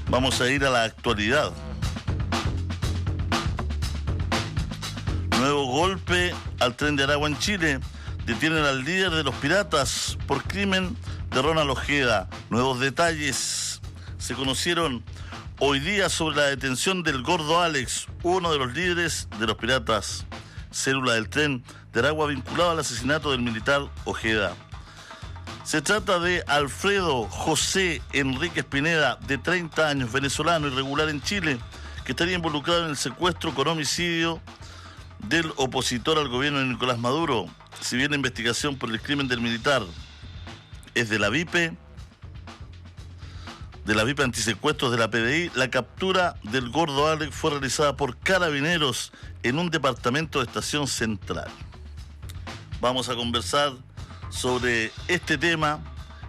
Vamos a ir a la actualidad. Nuevo golpe al tren de Aragua en Chile. Detienen al líder de los piratas por crimen de Ronald Ojeda. Nuevos detalles se conocieron hoy día sobre la detención del Gordo Alex, uno de los líderes de los piratas, célula del tren de Aragua vinculado al asesinato del militar Ojeda. Se trata de Alfredo José Enrique Pineda, de 30 años, venezolano, irregular en Chile, que estaría involucrado en el secuestro con homicidio del opositor al gobierno de Nicolás Maduro. Si bien la investigación por el crimen del militar es de la VIP Antisecuestros de la PDI, la captura del Gordo Alex fue realizada por carabineros en un departamento de Estación Central. Vamos a conversar sobre este tema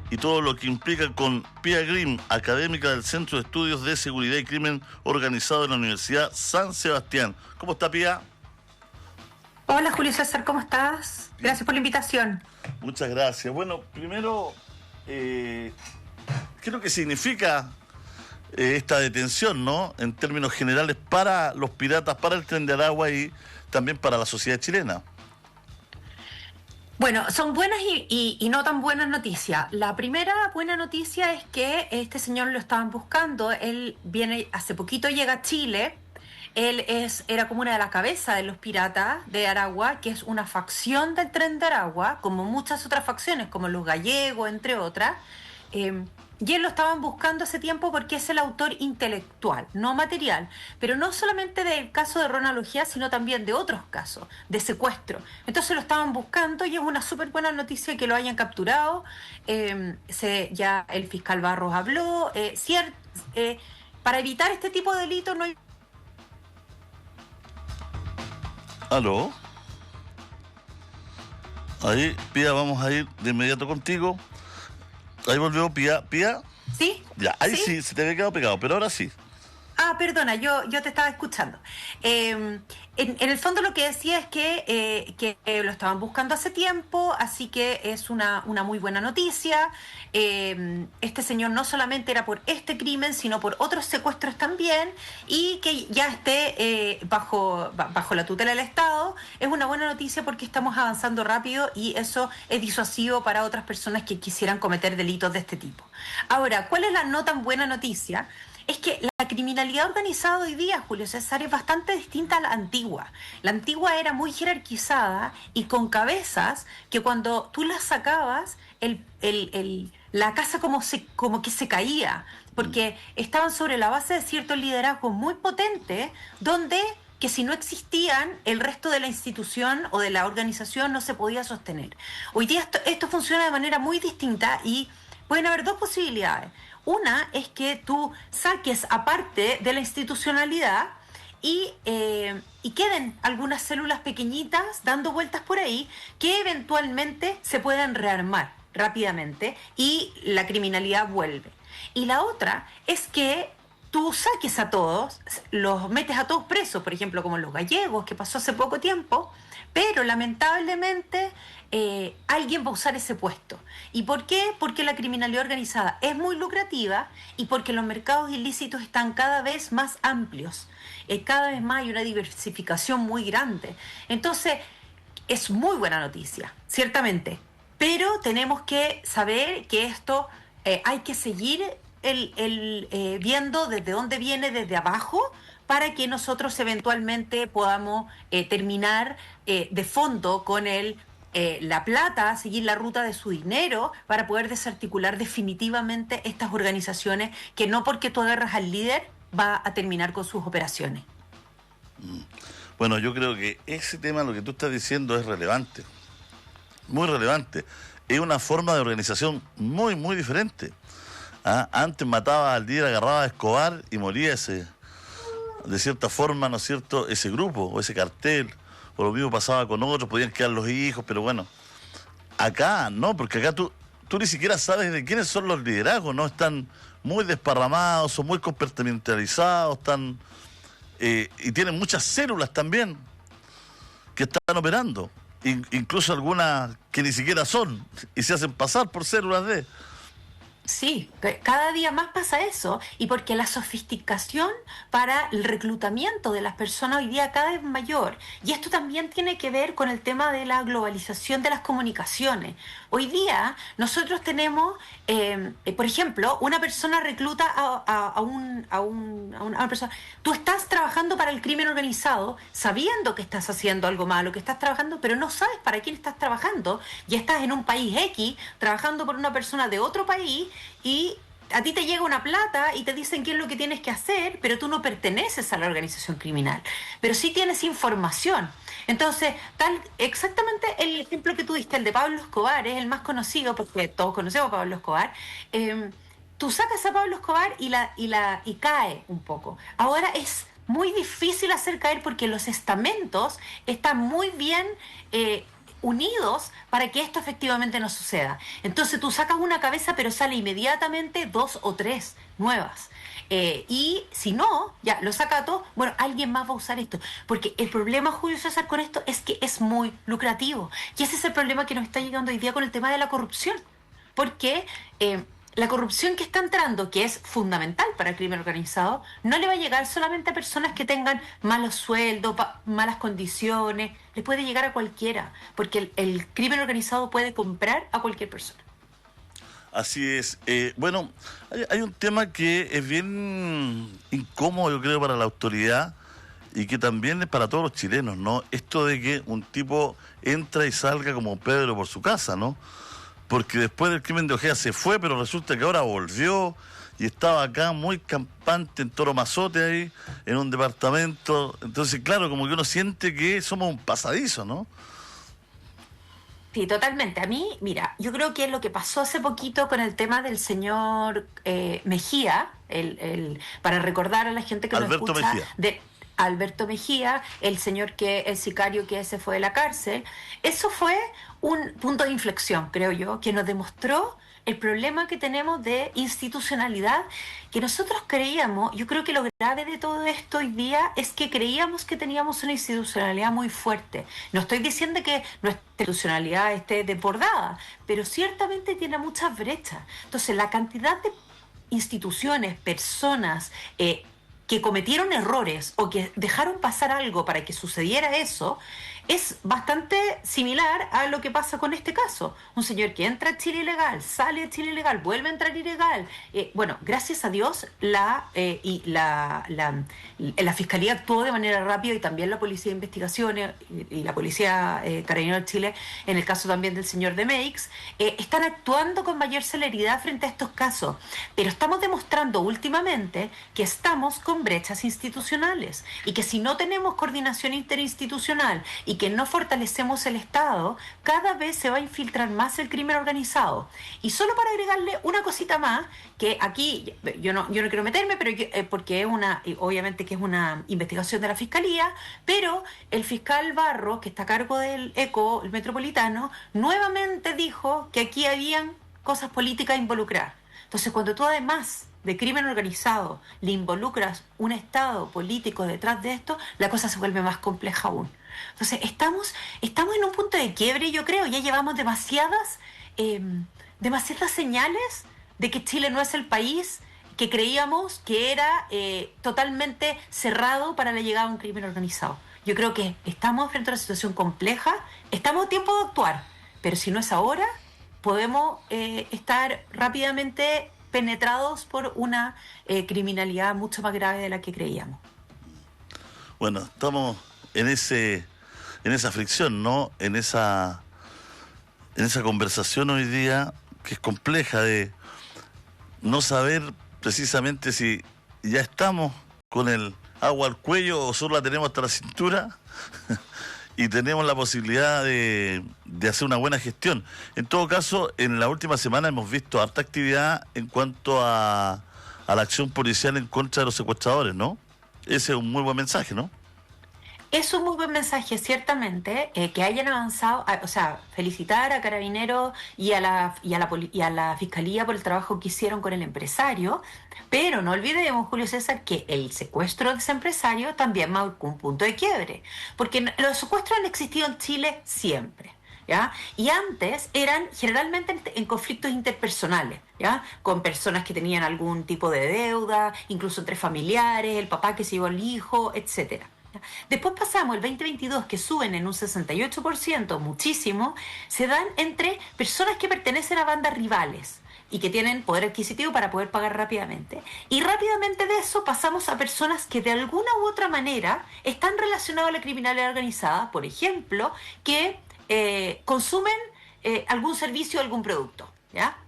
y todo lo que implica con Pía Grimm, académica del Centro de Estudios de Seguridad y Crimen Organizado de la Universidad San Sebastián. ¿Cómo está, Pía? Hola, Julio César, ¿cómo estás? Gracias por la invitación. Muchas gracias. Bueno, primero, ¿qué es lo que significa esta detención, ¿no? En términos generales, para los piratas, para el Tren de Aragua y también para la sociedad chilena. Bueno, son buenas y no tan buenas noticias. La primera buena noticia es que este señor lo estaban buscando. Él viene, hace poquito llega a Chile. Él era como una de las cabezas de los piratas de Aragua, que es una facción del Tren de Aragua, como muchas otras facciones, como los gallegos, entre otras. Y él lo estaban buscando hace tiempo porque es el autor intelectual, no material, pero no solamente del caso de Ronald Ojeda, sino también de otros casos de secuestro. Entonces lo estaban buscando y es una súper buena noticia que lo hayan capturado. Ya el fiscal Barros habló. Para evitar este tipo de delitos no hay... ¿Aló? Ahí, Pía, vamos a ir de inmediato contigo. Ahí volvió Pía. ¿Pía? ¿Sí? Ya, ahí sí, se te había quedado pegado, pero ahora sí. Ah, perdona, yo te estaba escuchando. En el fondo lo que decía es que lo estaban buscando hace tiempo, así que es una muy buena noticia. Este señor no solamente era por este crimen, sino por otros secuestros también, y que ya esté bajo la tutela del Estado. Es una buena noticia porque estamos avanzando rápido y eso es disuasivo para otras personas que quisieran cometer delitos de este tipo. Ahora, ¿cuál es la no tan buena noticia? Es que la criminalidad organizada hoy día, Julio César, es bastante distinta a la antigua. La antigua era muy jerarquizada y con cabezas que cuando tú las sacabas, la casa como que se caía, porque estaban sobre la base de ciertos liderazgos muy potentes, donde que si no existían, el resto de la institución o de la organización no se podía sostener. Hoy día esto funciona de manera muy distinta y pueden haber dos posibilidades. Una es que tú saques aparte de la institucionalidad y queden algunas células pequeñitas dando vueltas por ahí que eventualmente se puedan rearmar rápidamente y la criminalidad vuelve. Y la otra es que tú saques a todos, los metes a todos presos, por ejemplo, como los gallegos, que pasó hace poco tiempo, pero lamentablemente alguien va a usar ese puesto. ¿Y por qué? Porque la criminalidad organizada es muy lucrativa y porque los mercados ilícitos están cada vez más amplios. Cada vez más hay una diversificación muy grande. Entonces, es muy buena noticia, ciertamente. Pero tenemos que saber que esto hay que seguir viendo desde dónde viene, desde abajo, para que nosotros eventualmente podamos terminar de fondo con la plata, seguir la ruta de su dinero para poder desarticular definitivamente estas organizaciones que no porque tú agarras al líder va a terminar con sus operaciones. Bueno, yo creo que ese tema, lo que tú estás diciendo, es relevante, muy relevante. Es una forma de organización muy, muy diferente. Antes mataba al líder, agarraba a Escobar y moría de cierta forma, ¿no es cierto?, ese grupo o ese cartel. O lo mismo pasaba con otros, podían quedar los hijos, pero bueno, acá no, porque acá tú ni siquiera sabes de quiénes son los liderazgos, ¿no? Están muy desparramados, son muy compartimentalizados, y tienen muchas células también que están operando, incluso algunas que ni siquiera son, y se hacen pasar por células Sí, cada día más pasa eso y porque la sofisticación para el reclutamiento de las personas hoy día cada vez mayor. Y esto también tiene que ver con el tema de la globalización de las comunicaciones. Hoy día nosotros tenemos, por ejemplo, una persona recluta a una persona. Tú estás trabajando para el crimen organizado sabiendo que estás haciendo algo malo, que estás trabajando, pero no sabes para quién estás trabajando y estás en un país X trabajando por una persona de otro país y a ti te llega una plata y te dicen qué es lo que tienes que hacer, pero tú no perteneces a la organización criminal, pero sí tienes información. Entonces, exactamente el ejemplo que tú diste, el de Pablo Escobar, es el más conocido porque todos conocemos a Pablo Escobar. Tú sacas a Pablo Escobar y cae un poco. Ahora es muy difícil hacer caer porque los estamentos están muy bien unidos para que esto efectivamente no suceda. Entonces tú sacas una cabeza, pero sale inmediatamente dos o tres nuevas. Y si no, ya lo saca todo, bueno, alguien más va a usar esto. Porque el problema, Julio César, con esto es que es muy lucrativo. Y ese es el problema que nos está llegando hoy día con el tema de la corrupción. Porque la corrupción que está entrando, que es fundamental para el crimen organizado, no le va a llegar solamente a personas que tengan malos sueldos, malas condiciones, le puede llegar a cualquiera, porque el crimen organizado puede comprar a cualquier persona. Así es. Bueno, hay un tema que es bien incómodo, yo creo, para la autoridad y que también es para todos los chilenos, ¿no? Esto de que un tipo entra y salga como Pedro por su casa, ¿no? Porque después del crimen de Ojeda se fue, pero resulta que ahora volvió y estaba acá muy campante en Toro Mazote ahí, en un departamento. Entonces, claro, como que uno siente que somos un pasadizo, ¿no? Sí, totalmente. A mí, mira, yo creo que lo que pasó hace poquito con el tema del señor Mejía, para recordar a la gente que nos Alberto escucha, Mejía. de Alberto Mejía, el sicario que se fue de la cárcel, eso fue un punto de inflexión, creo yo, que nos demostró el problema que tenemos de institucionalidad, que nosotros creíamos, yo creo que lo grave de todo esto hoy día es que creíamos que teníamos una institucionalidad muy fuerte. No estoy diciendo que nuestra institucionalidad esté desbordada, pero ciertamente tiene muchas brechas. Entonces, la cantidad de instituciones, personas, que cometieron errores o que dejaron pasar algo para que sucediera eso, es bastante similar a lo que pasa con este caso. Un señor que entra a Chile ilegal, sale de Chile ilegal, vuelve a entrar ilegal. Bueno, gracias a Dios la Fiscalía actuó de manera rápida y también la Policía de Investigaciones y la Policía Carabinero de Chile, en el caso también del señor de Meix, están actuando con mayor celeridad frente a estos casos. Pero estamos demostrando últimamente que estamos con brechas institucionales y que si no tenemos coordinación interinstitucional y que no fortalecemos el Estado, cada vez se va a infiltrar más el crimen organizado. Y solo para agregarle una cosita más, que aquí yo no quiero meterme, pero porque obviamente que es una investigación de la Fiscalía, pero el fiscal Barro, que está a cargo del ECO, el Metropolitano, nuevamente dijo que aquí habían cosas políticas involucradas. Entonces, cuando tú además de crimen organizado le involucras un Estado político detrás de esto, la cosa se vuelve más compleja aún. Entonces, estamos en un punto de quiebre, yo creo. Ya llevamos demasiadas señales de que Chile no es el país que creíamos que era totalmente cerrado para la llegada de un crimen organizado. Yo creo que estamos frente a una situación compleja, estamos a tiempo de actuar, pero si no es ahora, podemos estar rápidamente penetrados por una criminalidad mucho más grave de la que creíamos. Bueno, estamos en esa fricción, ¿no? En esa conversación hoy día que es compleja de no saber precisamente si ya estamos con el agua al cuello o solo la tenemos hasta la cintura y tenemos la posibilidad de hacer una buena gestión. En todo caso, en la última semana hemos visto harta actividad en cuanto a la acción policial en contra de los secuestradores, ¿no? Ese es un muy buen mensaje, ¿no? Es un muy buen mensaje, ciertamente, que hayan avanzado, o sea, felicitar a Carabineros y a la Fiscalía por el trabajo que hicieron con el empresario, pero no olvidemos, Julio César, que el secuestro de ese empresario también marcó un punto de quiebre, porque los secuestros han existido en Chile siempre. ¿ya? Y antes eran generalmente en conflictos interpersonales, ¿ya? Con personas que tenían algún tipo de deuda, incluso entre familiares, el papá que se llevó al hijo, etcétera. ¿Ya? Después pasamos el 2022, que suben en un 68%, muchísimo, se dan entre personas que pertenecen a bandas rivales y que tienen poder adquisitivo para poder pagar rápidamente. Y rápidamente de eso pasamos a personas que de alguna u otra manera están relacionadas a la criminalidad organizada, por ejemplo, que consumen algún servicio o algún producto. ¿Ya?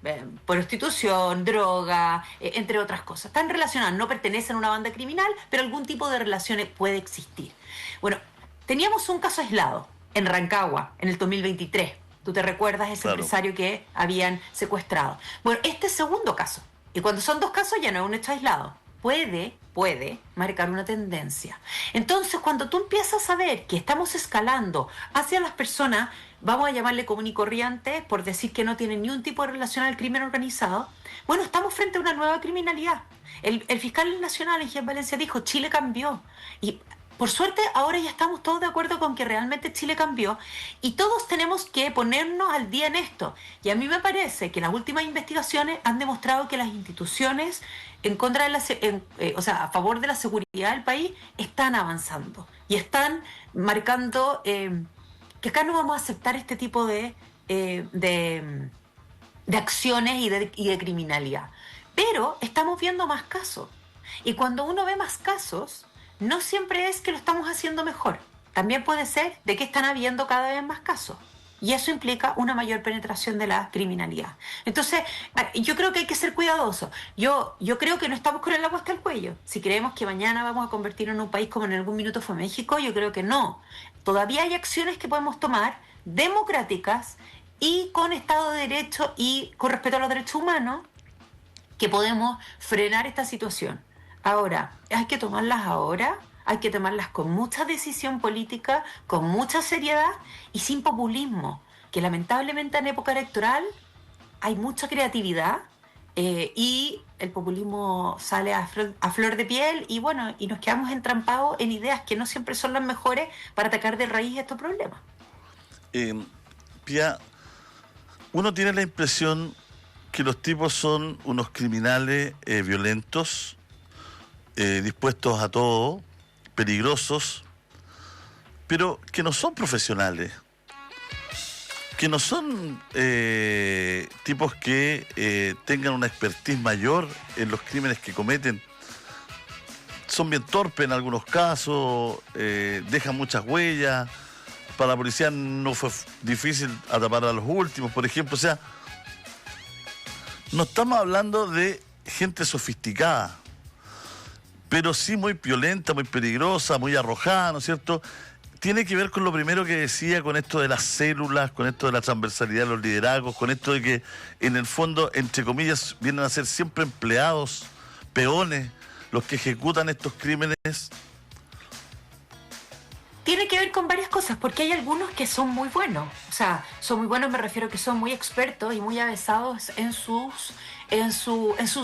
Prostitución, droga, entre otras cosas. Están relacionadas, no pertenecen a una banda criminal, pero algún tipo de relaciones puede existir. Bueno, teníamos un caso aislado en Rancagua en el 2023. ¿Tú te recuerdas ese empresario que habían secuestrado? Bueno, este es segundo caso. Y cuando son dos casos ya no es un hecho aislado. Puede marcar una tendencia. Entonces, cuando tú empiezas a ver que estamos escalando hacia las personas, vamos a llamarle común y corriente, por decir que no tienen ni un tipo de relación al crimen organizado, bueno, estamos frente a una nueva criminalidad. El fiscal nacional, Jean Valencia, dijo, Chile cambió. Y por suerte, ahora ya estamos todos de acuerdo con que realmente Chile cambió y todos tenemos que ponernos al día en esto. Y a mí me parece que las últimas investigaciones han demostrado que las instituciones en contra de a favor de la seguridad del país están avanzando y están marcando que acá no vamos a aceptar este tipo de acciones y de criminalidad. Pero estamos viendo más casos. Y cuando uno ve más casos, no siempre es que lo estamos haciendo mejor. También puede ser de que están habiendo cada vez más casos. Y eso implica una mayor penetración de la criminalidad. Entonces, yo creo que hay que ser cuidadosos. Yo creo que no estamos con el agua hasta el cuello. Si creemos que mañana vamos a convertirnos en un país como en algún minuto fue México, yo creo que no. Todavía hay acciones que podemos tomar democráticas y con Estado de Derecho y con respeto a los derechos humanos que podemos frenar esta situación. Ahora, hay que tomarlas ahora, hay que tomarlas con mucha decisión política, con mucha seriedad y sin populismo, que lamentablemente en época electoral hay mucha creatividad y el populismo sale a flor de piel y bueno, y nos quedamos entrampados en ideas que no siempre son las mejores para atacar de raíz estos problemas. Pía, uno tiene la impresión que los tipos son unos criminales violentos, dispuestos a todo, peligrosos, pero que no son profesionales, que no son tipos que tengan una expertise mayor en los crímenes que cometen. Son bien torpes en algunos casos, dejan muchas huellas. Para la policía no fue difícil atrapar a los últimos, por ejemplo. O sea, no estamos hablando de gente sofisticada, pero sí muy violenta, muy peligrosa, muy arrojada, ¿no es cierto? Tiene que ver con lo primero que decía, con esto de las células, con esto de la transversalidad de los liderazgos, con esto de que, en el fondo, entre comillas, vienen a ser siempre empleados, peones, los que ejecutan estos crímenes. Tiene que ver con varias cosas, porque hay algunos que son muy buenos. O sea, son muy buenos, me refiero a que son muy expertos y muy avesados en sus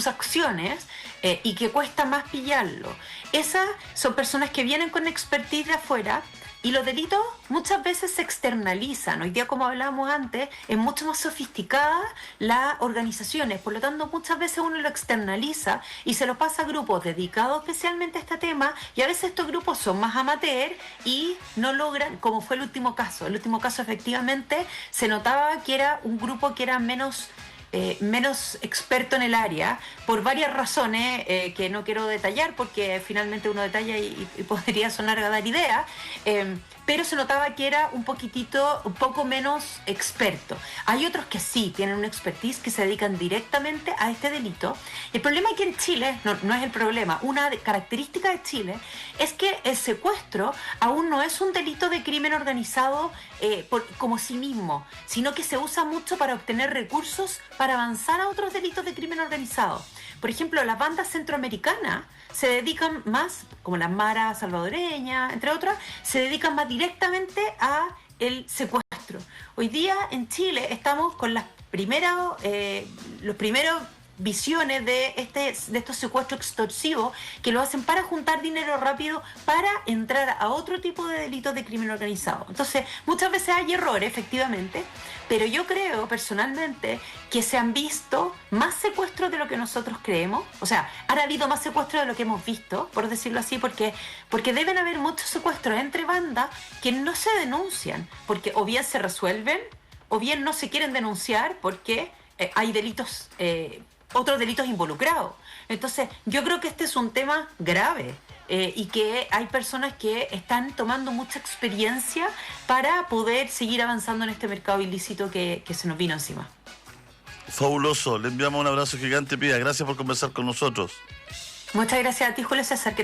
acciones y que cuesta más pillarlo. Esas son personas que vienen con expertise de afuera y los delitos muchas veces se externalizan. Hoy día, como hablábamos antes, es mucho más sofisticada las organizaciones, por lo tanto muchas veces uno lo externaliza y se lo pasa a grupos dedicados especialmente a este tema y a veces estos grupos son más amateur y no logran, como fue el último caso. El último caso efectivamente se notaba que era un grupo que era menos experto en el área, por varias razones que no quiero detallar porque finalmente uno detalla y podría sonar a dar ideas, pero se notaba que era un poco menos experto. Hay otros que sí tienen una expertise, que se dedican directamente a este delito. El problema aquí en Chile, no es el problema, una característica de Chile es que el secuestro aún no es un delito de crimen organizado como sí mismo, sino que se usa mucho para obtener recursos para avanzar a otros delitos de crimen organizado. Por ejemplo, las bandas centroamericanas se dedican más, como las maras salvadoreñas, entre otras, se dedican más directamente a el secuestro. Hoy día en Chile estamos con los primeros visiones de estos secuestros extorsivos que lo hacen para juntar dinero rápido para entrar a otro tipo de delitos de crimen organizado. Entonces, muchas veces hay errores, efectivamente, pero yo creo personalmente que se han visto más secuestros de lo que nosotros creemos. O sea, han habido más secuestros de lo que hemos visto, por decirlo así, porque deben haber muchos secuestros entre bandas que no se denuncian, porque o bien se resuelven o bien no se quieren denunciar porque hay delitos, otros delitos involucrados. Entonces, yo creo que este es un tema grave y que hay personas que están tomando mucha experiencia para poder seguir avanzando en este mercado ilícito que se nos vino encima. Fabuloso, le enviamos un abrazo gigante, Pía. Gracias por conversar con nosotros. Muchas gracias a ti, Julio César. Que